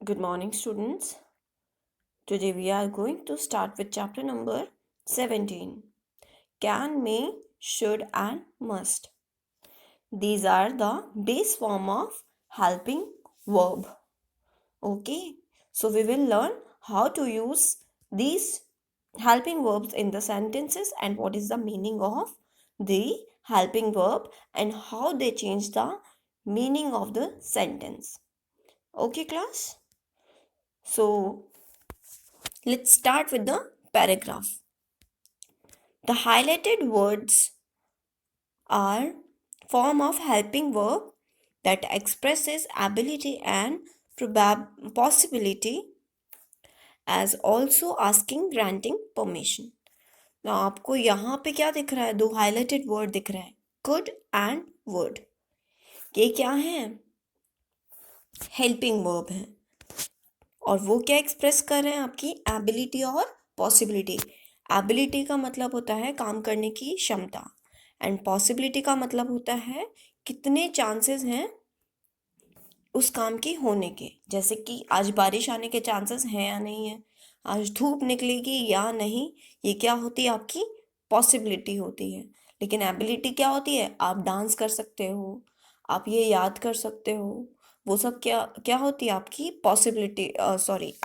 Good morning, students. Today we are going to start with chapter number 17. Can, may, should, and must. These are the base form of helping verb. Okay, so we will learn how to use these helping verbs in the sentences and what is the meaning of the helping verb and how they change the meaning of the sentence. Okay, class? So let's start with the paragraph. The highlighted words are form of helping verb that expresses ability and possibility as also asking granting permission. Now आपको यहाँ पे क्या दिख रहा है? दो highlighted word दिख रहा है, could and would. ये क्या है? Helping verb है और वो क्या एक्सप्रेस कर रहे हैं? आपकी एबिलिटी और पॉसिबिलिटी. एबिलिटी का मतलब होता है काम करने की क्षमता एंड पॉसिबिलिटी का मतलब होता है कितने चांसेस हैं उस काम के होने के. जैसे कि आज बारिश आने के चांसेस हैं या नहीं है, आज धूप निकलेगी या नहीं, ये क्या होती है? आपकी पॉसिबिलिटी होती है. लेकिन एबिलिटी क्या होती है? आप डांस कर सकते हो, आप ये याद कर सकते हो, वो सब क्या क्या होती है? आपकी पॉसिबिलिटी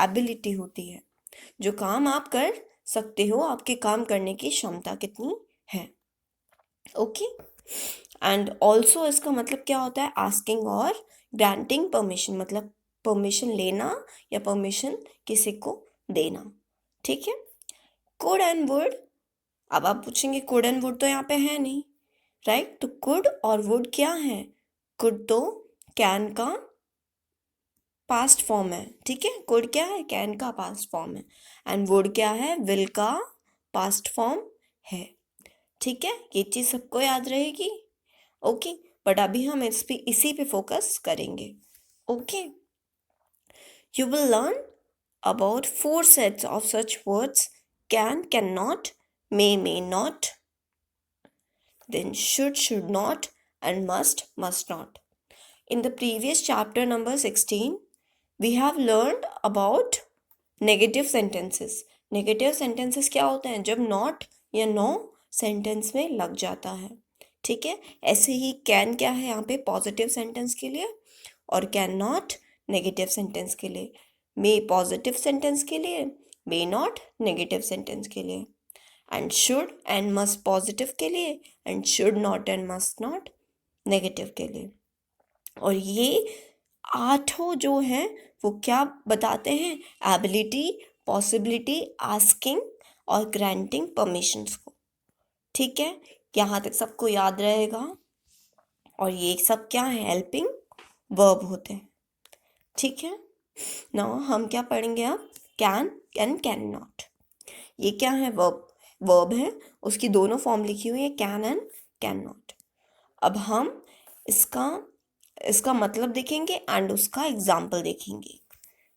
एबिलिटी होती है. जो काम आप कर सकते हो, आपके काम करने की क्षमता कितनी है. ओके. एंड ऑल्सो इसका मतलब क्या होता है? आस्किंग और ग्रांटिंग परमिशन, मतलब परमिशन लेना या परमिशन किसी को देना. ठीक है. Could and would. अब आप पूछेंगे कुड एंड वुड तो यहाँ पे है नहीं, राइट? तो कुड और वुड क्या है? कुड तो कैन का पास्ट फॉर्म है. ठीक है. कुड क्या है? कैन का पास्ट फॉर्म है. एंड वुड क्या है? विल का पास्ट फॉर्म है. ठीक है. ये चीज सबको याद रहेगी. ओके. बट अभी हम इसी पे फोकस करेंगे. Okay. You will learn about 4 sets of such words: can, cannot, may not, then should not, and must not. In the previous chapter number 16, we have learned about negative sentences. Negative sentences क्या होते हैं? जब not या no sentence में लग जाता है. ठीक है. ऐसे ही can क्या है यहाँ पे? पॉजिटिव सेंटेंस के लिए, और कैन नॉट नेगेटिव सेंटेंस के लिए, मे पॉजिटिव सेंटेंस के लिए, मे नॉट नेगेटिव सेंटेंस के लिए, and should and must positive के लिए, and should not and must not negative के लिए. और ये 8 जो हैं वो क्या बताते हैं? एबिलिटी, पॉसिबिलिटी, आस्किंग और ग्रांटिंग परमिशंस को. ठीक है. यहाँ तक सबको याद रहेगा. और ये सब क्या है? हेल्पिंग वर्ब होते हैं. ठीक है. नाउ हम क्या पढ़ेंगे अब? Can and can not. ये क्या है? वर्ब है, उसकी दोनों फॉर्म लिखी हुई है, कैन एंड कैन नॉट. अब हम इसका मतलब देखेंगे एंड उसका एग्जाम्पल देखेंगे.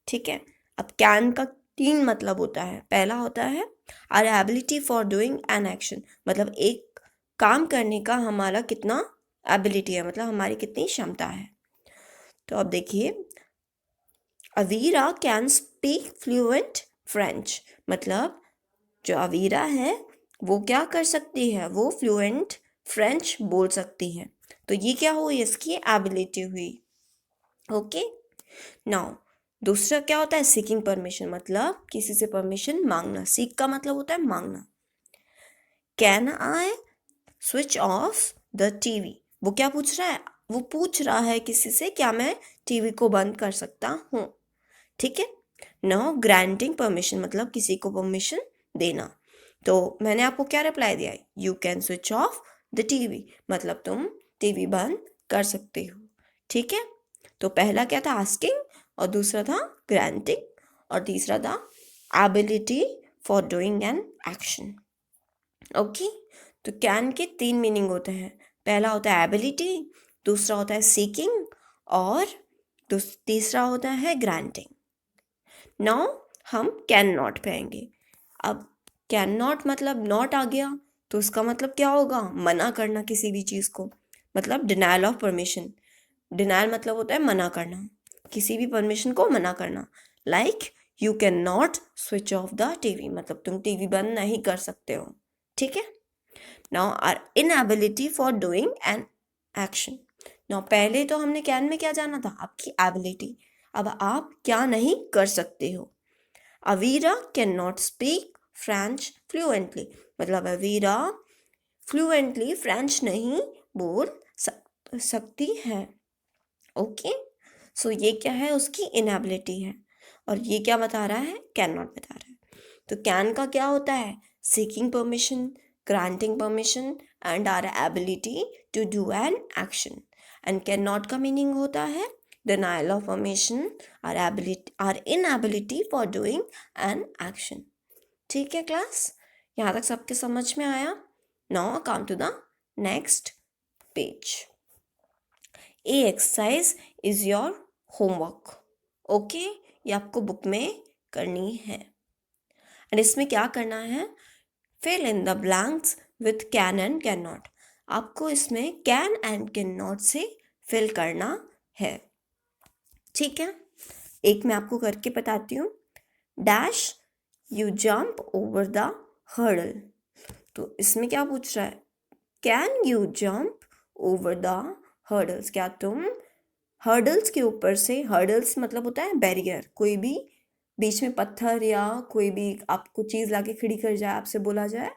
ठीक है. अब कैन का 3 मतलब होता है. पहला होता है our ability for doing an action, मतलब एक काम करने का हमारा कितना एबिलिटी है, मतलब हमारी कितनी क्षमता है. तो अब देखिए, Avira can speak fluent French, मतलब जो अवीरा है वो क्या कर सकती है? वो फ्लुएंट फ्रेंच बोल सकती है. तो ये क्या हुई? इसकी एबिलिटी हुई. ओके. नाउ दूसरा क्या होता है? सीकिंग परमिशन, मतलब किसी से परमिशन मांगना. सीक का मतलब होता है मांगना. Can I switch off the TV, वो क्या पूछ रहा है? वो पूछ रहा है किसी से, क्या मैं टीवी को बंद कर सकता हूँ. ठीक है. नाउ ग्रांटिंग परमिशन, मतलब किसी को परमिशन देना. तो मैंने आपको क्या रिप्लाई दिया? You can switch off the TV, मतलब तुम टीवी बंद कर सकते हो. ठीक है. तो पहला क्या था? आस्किंग, और दूसरा था ग्रांटिंग, और तीसरा था ability for doing an action. Okay. तो कैन के 3 मीनिंग होते हैं. पहला होता है एबिलिटी, दूसरा होता है सीकिंग, और तीसरा होता है ग्रांटिंग. नाउ हम कैन नॉट पे आएंगे. अब कैन नॉट मतलब नॉट आ गया, तो उसका मतलब क्या होगा? मना करना किसी भी चीज़ को, मतलब डिनायल ऑफ परमिशन. डिनायल मतलब होता है मना करना. किसी भी परमिशन को मना करना। Like you can not switch off the TV, मतलब तुम टीवी बंद नहीं कर सकते हो। ठीक है। Now our inability for doing an action. Now पहले तो हमने कैन में क्या जाना था, आपकी एबिलिटी। अब आप क्या नहीं कर सकते हो। Avira can not speak French fluently, मतलब अवीरा फ्लुएंटली फ्रेंच नहीं बोल सकती है। ओके, सो ये क्या है, उसकी इनएबिलिटी है। और ये क्या बता रहा है, कैन नॉट बता रहा है। तो कैन का क्या होता है, seeking permission, granting permission and our ability to do an action. And can not का मीनिंग होता है denial of permission, our inability for doing an action. ठीक है क्लास, यहाँ तक सबके समझ में आया। Now come to the next page. A exercise is your homework. Okay, ये आपको बुक में करनी है। एंड इसमें क्या करना है, fill in the blanks with can and can not. आपको इसमें कैन एंड कैन नॉट से फिल करना है। ठीक है, एक मैं आपको करके बताती हूँ। Dash you jump over the hurdle. तो इसमें क्या पूछ रहा है, can you jump over the hurdles, क्या तुम हर्डल्स के ऊपर से, हर्डल्स मतलब होता है बैरियर, कोई भी बीच में पत्थर या कोई भी आपको चीज़ लाके खड़ी कर जाए, आपसे बोला जाए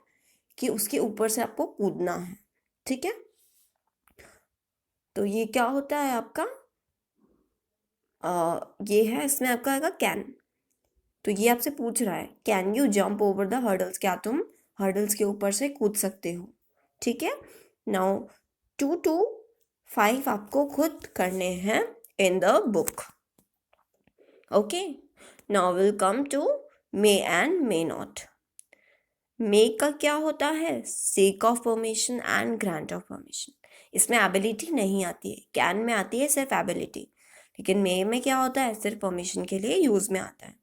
कि उसके ऊपर से आपको कूदना है। ठीक है, तो ये क्या होता है आपका, ये है, इसमें आपका आएगा कैन। तो ये आपसे पूछ रहा है can you jump over the hurdles, क्या तुम हर्डल्स के ऊपर से कूद सकते हो। ठीक है, नाउ 2 to 5 आपको खुद करने हैं in the book. Okay, now will come to may and may not. May का क्या होता है, seek of permission and grant of permission. इसमें एबिलिटी नहीं आती है, कैन में आती है सिर्फ एबिलिटी, लेकिन मे में क्या होता है, सिर्फ परमिशन के लिए यूज में आता है।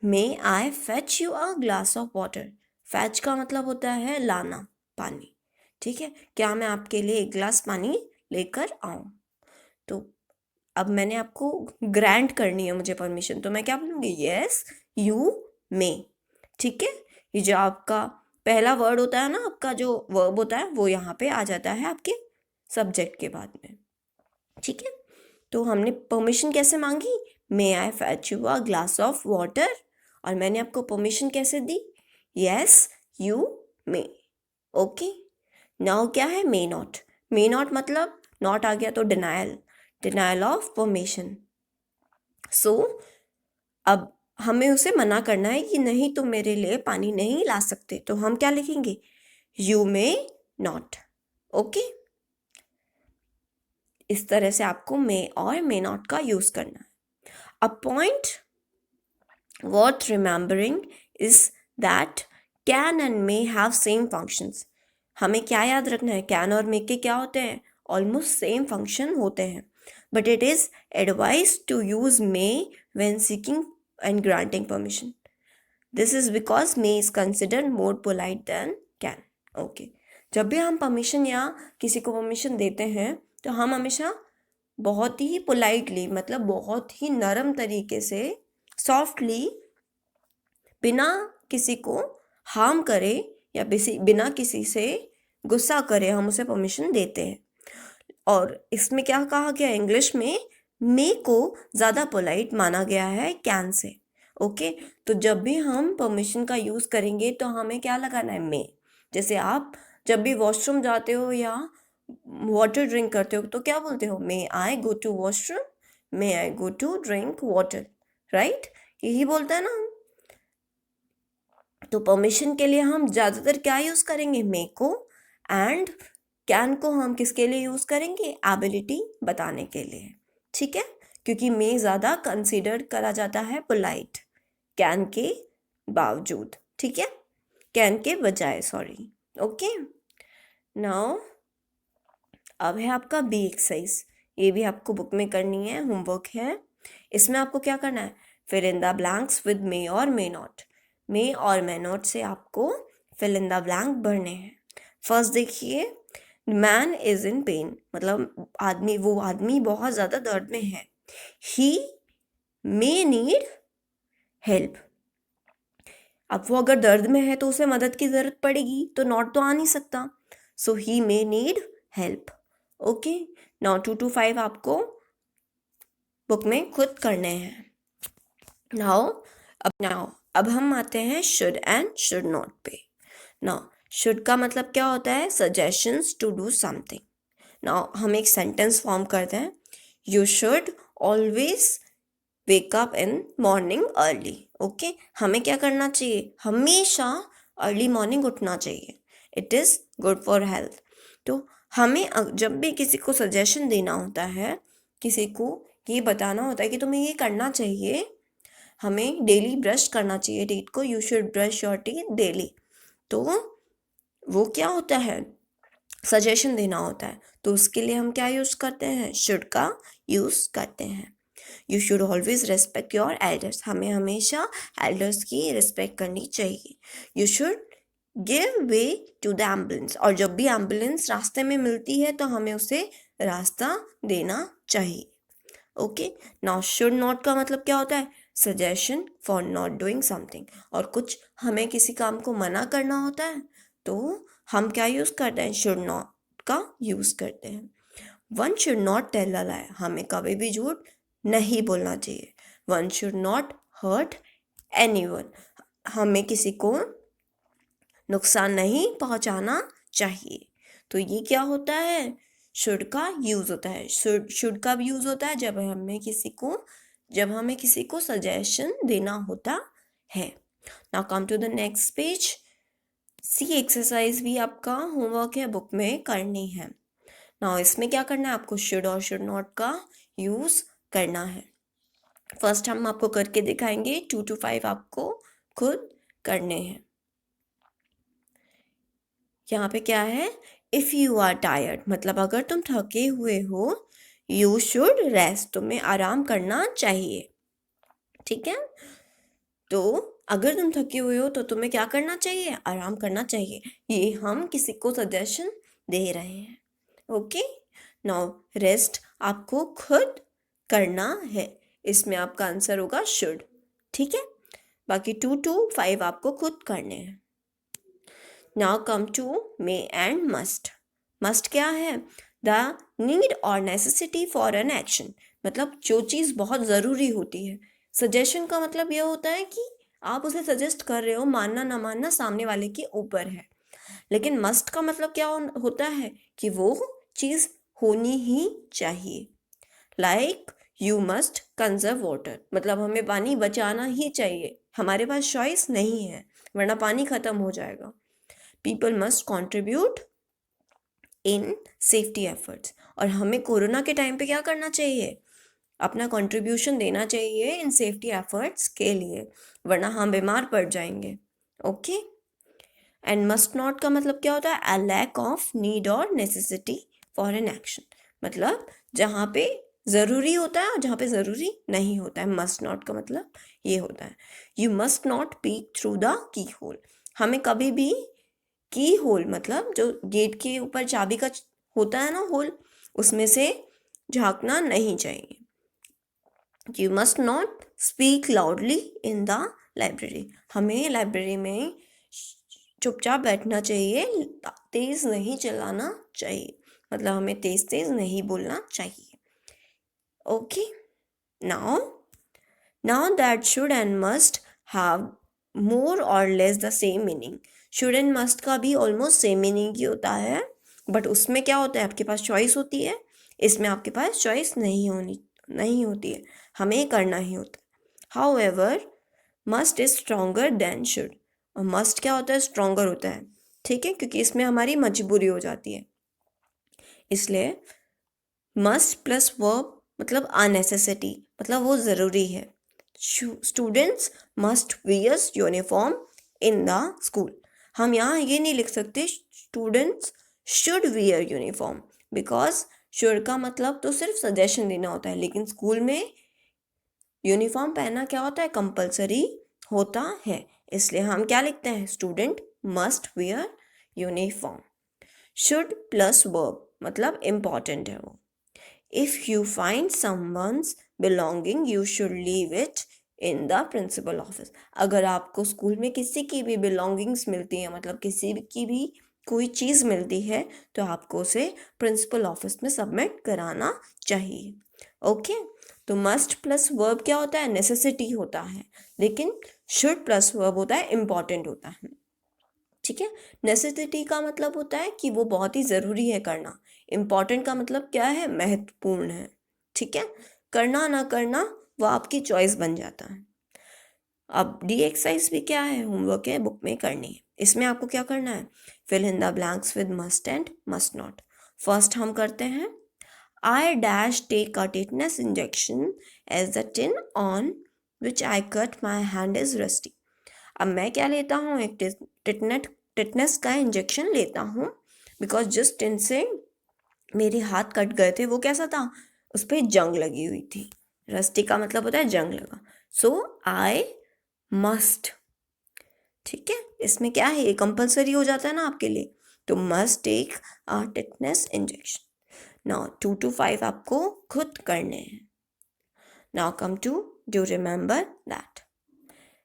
May I fetch you a glass of water. Fetch का मतलब होता है लाना, पानी। ठीक है, क्या मैं आपके लिए एक गिलास पानी लेकर आऊं। तो अब मैंने आपको ग्रांट करनी है मुझे परमिशन, तो मैं क्या बोलूँगी, यस यू मे। ठीक है, ये जो आपका पहला वर्ड होता है ना, आपका जो वर्ब होता है वो यहाँ पे आ जाता है आपके सब्जेक्ट के बाद में। ठीक है, तो हमने परमिशन कैसे मांगी, may I fetch you a glass of water, और मैंने आपको परमिशन कैसे दी, yes you may. Okay, now क्या है, मे नॉट। मे नॉट मतलब नॉट आ गया तो denial, denial of permission. So अब हमें उसे मना करना है कि नहीं तुम मेरे लिए पानी नहीं ला सकते, तो हम क्या लिखेंगे, यू मे नॉट। ओके, इस तरह से आपको मे और मे नॉट का यूज करना है। A point worth remembering is that can and may have same functions। हमें क्या याद रखना है, कैन और मे के क्या होते हैं, ऑलमोस्ट सेम फंक्शन होते हैं, but it is advise to use may when seeking and granting permission. This is because may is considered more polite than can. Okay, जब भी हम परमिशन या किसी को परमिशन देते हैं तो हम हमेशा बहुत ही पोलाइटली, मतलब बहुत ही नरम तरीके से, सॉफ्टली, बिना किसी को हार्म करे या बिना किसी से गुस्सा करे हम उसे परमिशन देते हैं। और इसमें क्या कहा गया, इंग्लिश में मे को ज़्यादा पोलाइट माना गया है कैन से। ओके, तो जब भी हम परमिशन का यूज़ करेंगे तो हमें क्या लगाना है, मे। जैसे आप जब भी वॉशरूम जाते हो या वाटर ड्रिंक करते हो तो क्या बोलते हो, may I go to washroom, may I go to drink water, right, यही बोलता है ना। तो परमिशन के लिए हम ज़्यादातर क्या यूज़ करेंगे, मे को, एंड कैन को हम किसके लिए यूज़ करेंगे, एबिलिटी बताने के लिए। ठीक है, क्योंकि मे ज़्यादा कंसीडर करा जाता है पोलाइट कैन के बावजूद। ठीक है, कैन के बजाय, सॉरी। ओके, नाउ अब है आपका बी एक्सरसाइज। ये भी आपको बुक में करनी है, होमवर्क है। इसमें आपको क्या करना है, fill in the blanks with may और मे नॉट। मे और मे नॉट से आपको फिल इन द ब्लैंक भरने हैं। फर्स्ट देखिए, मैन इज इन पेन, मतलब वो आदमी बहुत ज़्यादा दर्द में है। ही मे नीड हेल्प। अब वो अगर दर्द में है तो उसे मदद की जरूरत पड़ेगी, तो नॉट तो आ नहीं सकता। So he may need help. Okay, now 2 to 5 आपको बुक में खुद करने हैं। नाउ अब हम आते हैं शुड एंड शुड नॉट पे। नाउ शुड का मतलब क्या होता है? Suggestions to do something. Now हम एक सेंटेंस फॉर्म करते हैं, you should always wake up in morning early. Okay, हमें क्या करना चाहिए? हमेशा अर्ली मॉर्निंग उठना चाहिए, it is good for health. तो हमें जब भी किसी को सजेशन देना होता है, किसी को ये बताना होता है कि तुम्हें ये करना चाहिए, हमें डेली ब्रश करना चाहिए टीथ को, you should brush your teeth daily, तो वो क्या होता है? सजेशन देना होता है। तो उसके लिए हम क्या यूज़ करते हैं? शुड का यूज़ करते हैं। You should always respect your elders, हमें हमेशा एल्डर्स की रिस्पेक्ट करनी चाहिए। You should give way to the ambulance, और जब भी एम्बुलेंस रास्ते में मिलती है तो हमें उसे रास्ता देना चाहिए। ओके, नाउ शुड नॉट का मतलब क्या होता है? Suggestion for not doing something, और कुछ हमें किसी काम को मना करना होता है तो हम क्या यूज़ करते हैं? शुड नॉट का यूज़ करते हैं। One should not tell a lie, हमें कभी भी झूठ नहीं बोलना चाहिए। One should not hurt anyone, हमें किसी को नुकसान नहीं पहुंचाना चाहिए। तो ये क्या होता है? शुड का यूज़ होता है। शुड का भी यूज़ होता है जब हमें किसी को सजेशन देना होता है। Now come to the next page. C exercise भी आपका होमवर्क है, बुक में करनी है। नाउ इसमें क्या करना है? आपको शुड और शुड नॉट का यूज़ करना है। फर्स्ट हम आपको करके दिखाएंगे, 2 to 5 आपको खुद करने हैं। यहाँ पे क्या है? इफ़ यू आर टायर्ड, मतलब अगर तुम थके हुए हो, यू शुड रेस्ट, तुम्हें आराम करना चाहिए। ठीक है, तो अगर तुम थके हुए हो तो तुम्हें क्या करना चाहिए? आराम करना चाहिए। ये हम किसी को सजेशन दे रहे हैं। ओके, नाउ रेस्ट आपको खुद करना है, इसमें आपका आंसर होगा शुड। ठीक है, बाकी 2 to 5 आपको खुद करने हैं। Now come to may and must. Must क्या है? द नीड और नेसेसिटी फॉर एन एक्शन, मतलब जो चीज़ बहुत ज़रूरी होती है। सजेशन का मतलब यह होता है कि आप उसे सजेस्ट कर रहे हो, मानना ना मानना सामने वाले के ऊपर है। लेकिन मस्ट का मतलब क्या होता है? कि वो चीज़ होनी ही चाहिए। Like you must conserve water, मतलब हमें पानी बचाना ही चाहिए, हमारे पास चॉइस नहीं है, वरना पानी ख़त्म हो जाएगा। People must contribute in safety efforts, और हमें कोरोना के टाइम पे क्या करना चाहिए? अपना कंट्रीब्यूशन देना चाहिए इन सेफ्टी एफर्ट्स के लिए, वरना हम बीमार पड़ जाएंगे। ओके, एंड मस्ट नॉट का मतलब क्या होता है? अ लैक ऑफ नीड और नेसेसिटी फॉर एन एक्शन, मतलब जहाँ पे ज़रूरी होता है और जहाँ पे ज़रूरी नहीं होता है। मस्ट नॉट का मतलब ये होता है। You must not peek through the keyhole, हमें कभी भी की होल, मतलब जो गेट के ऊपर चाबी का होता है ना होल, उसमें से झांकना नहीं चाहिए। You must not speak loudly in the library, हमें लाइब्रेरी में चुपचाप बैठना चाहिए, तेज़ नहीं चलाना चाहिए, मतलब हमें तेज़ तेज़ नहीं बोलना चाहिए। Okay, now that should and must have more or less the same meaning. Should and must का भी ऑलमोस्ट सेम मीनिंग ही होता है, बट उसमें क्या होता है? आपके पास चॉइस होती है, इसमें आपके पास चॉइस नहीं होती है, हमें करना ही होता है। However must is stronger than should, और मस्ट क्या होता है? स्ट्रॉन्गर होता है। ठीक है, क्योंकि इसमें हमारी मजबूरी हो जाती है, इसलिए मस्ट प्लस वर्ब मतलब अनेसेसिटी, मतलब वो ज़रूरी है। Students must wears uniform in the school, हम यहाँ ये नहीं लिख सकते students should wear uniform, because should का मतलब तो सिर्फ सजेशन देना होता है, लेकिन स्कूल में यूनिफॉर्म पहनना क्या होता है? कंपलसरी होता है, इसलिए हम क्या लिखते हैं? Student must wear uniform. Should plus verb मतलब इम्पॉर्टेंट है वो। If you find someone's belonging, you should leave it in the principal office. अगर आपको स्कूल में किसी की भी belongings मिलती है, मतलब किसी की भी कोई चीज़ मिलती है, तो आपको उसे प्रिंसिपल ऑफिस में सबमिट कराना चाहिए. ओके, तो मस्ट प्लस वर्ब क्या होता है? नेसेसिटी होता है, लेकिन शुड प्लस वर्ब होता है इम्पॉर्टेंट होता है. ठीक है, नेसेसिटी का मतलब होता है कि वो बहुत ही ज़रूरी है करना. इम्पॉर्टेंट का मतलब क्या है? महत्वपूर्ण है. ठीक है, करना ना करना वो आपकी चॉइस बन जाता है. अब डी एक्सरसाइज भी क्या है? होमवर्क है, बुक में करनी है. इसमें आपको क्या करना है? Fill in the blanks with must and must not. First हम करते हैं, I dash take a tetanus injection as the tin on which I cut my hand is rusty. अब मैं क्या लेता हूँ? एक टिटनेस का इंजेक्शन लेता हूँ, बिकॉज जिस टिन से मेरे हाथ कट गए थे वो कैसा था? उस पर जंग लगी हुई थी. रस्टी का मतलब होता है जंग लगा. सो आई मस्ट. ठीक है, इसमें क्या है? ये कंपल्सरी हो जाता है ना आपके लिए. तो must take a tetanus injection. Now 2 to 5 आपको खुद करने हैं. Now come to do remember that.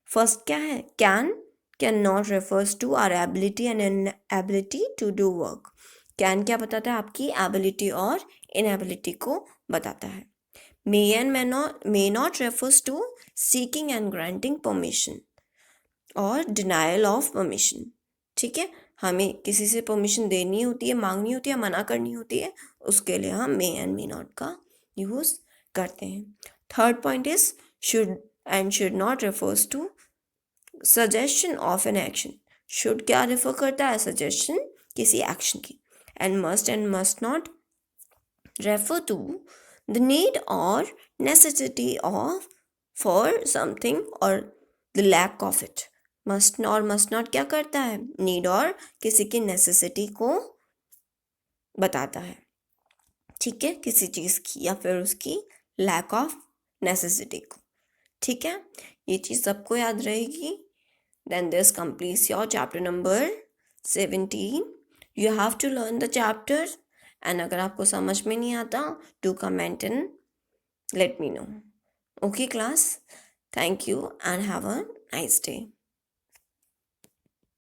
First क्या है? Can not refers to our ability and inability to do work. Can क्या बताता है? आपकी एबिलिटी और इनएबिलिटी को बताता है. May and may not refers to seeking and granting permission और डिनायल ऑफ परमिशन. ठीक है, हमें किसी से परमिशन देनी होती है, मांगनी होती है, मना करनी होती है, उसके लिए हम मे एंड मे नॉट का यूज़ करते हैं. Third point is should and should not refers to suggestion of an action. Should क्या रेफर करता है? सजेशन किसी एक्शन की. And must not refer to the need और नेसेसिटी ऑफ फॉर समथिंग और the lack of it. Must not क्या करता है? नीड और किसी की नेसेसिटी को बताता है. ठीक है, किसी चीज़ की या फिर उसकी लैक ऑफ नेसेसिटी को. ठीक है, ये चीज़ सबको याद रहेगी. Then this completes your chapter number 17. You have to learn the chapter, and अगर आपको समझ में नहीं आता, do comment and let me know. Okay class, thank you and have a nice day.